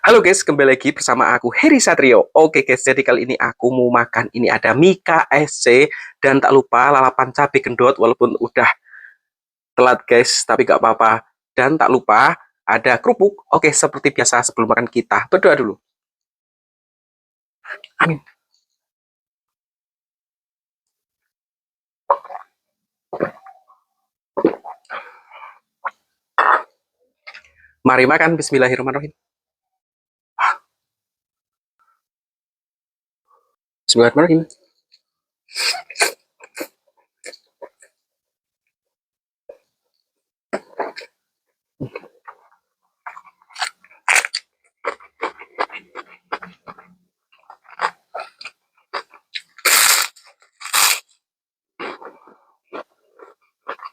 Halo guys, kembali lagi bersama aku Heri Satrio. Oke guys, jadi kali ini aku mau makan. Ini ada mie KSC dan tak lupa lalapan cabai gendot walaupun udah telat guys, tapi gak apa-apa. Dan tak lupa ada kerupuk. Oke, seperti biasa sebelum makan kita berdoa dulu. Amin. Mari makan. Bismillahirrahmanirrahim. Bismillahirrahmanirrahim.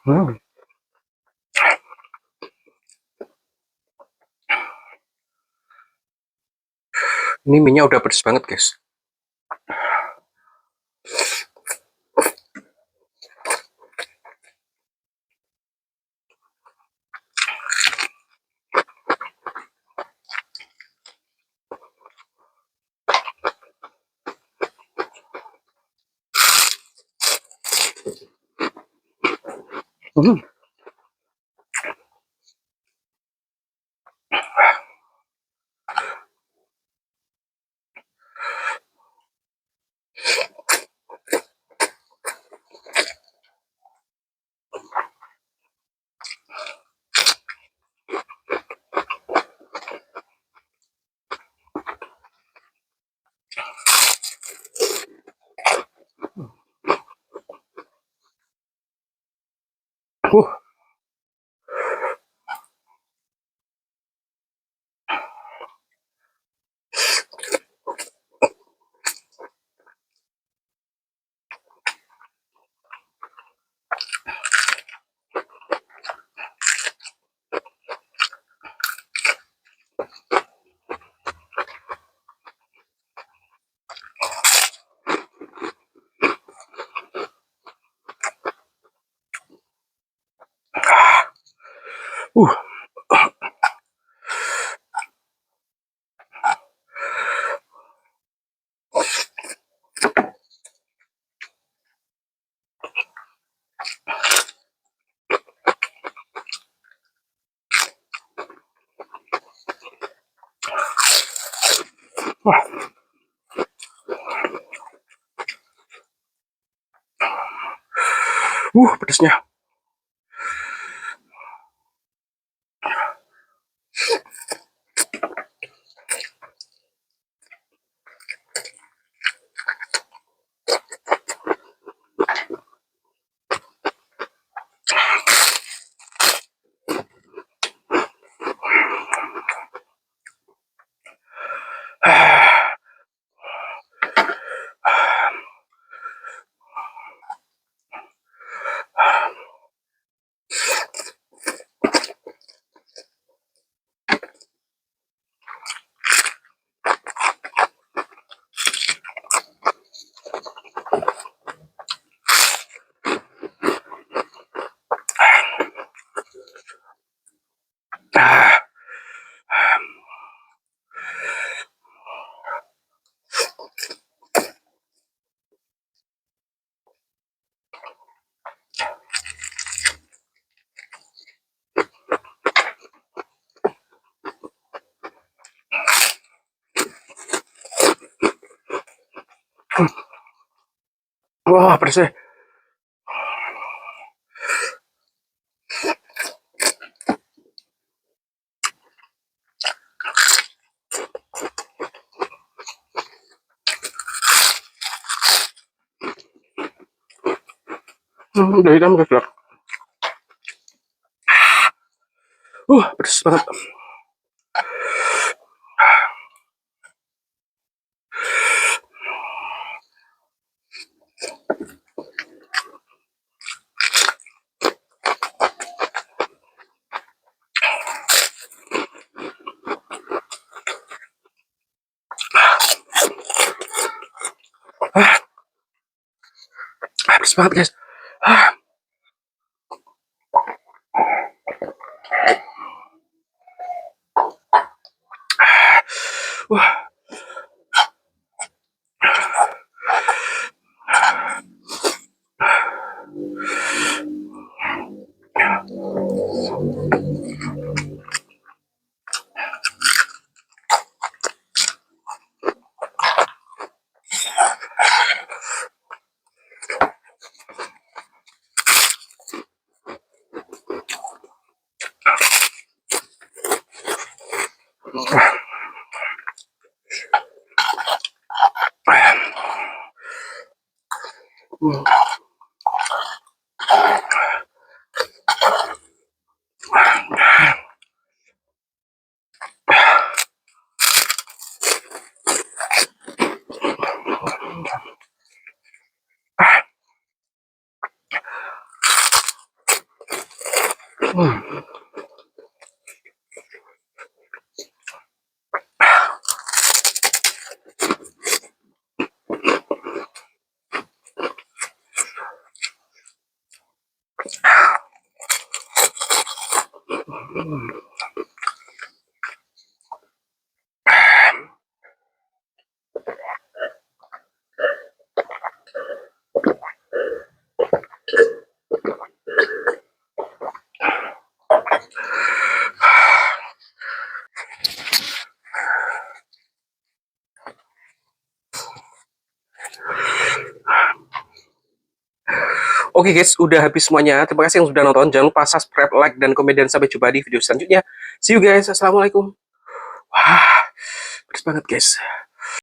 Hmm. Ini minyak udah pedes banget guys. Hmm. Uh. Uh. Wah. Pedesnya. Ah. Wah, pedesnya. Udah hitam guys. Pedes banget. Ah. Pedes banget guys. Ah. Oke guys, udah habis semuanya. Terima kasih yang sudah nonton. Jangan lupa subscribe, like, dan komen. Dan sampai jumpa di video selanjutnya. See you guys. Assalamualaikum. Wah, pedes banget guys.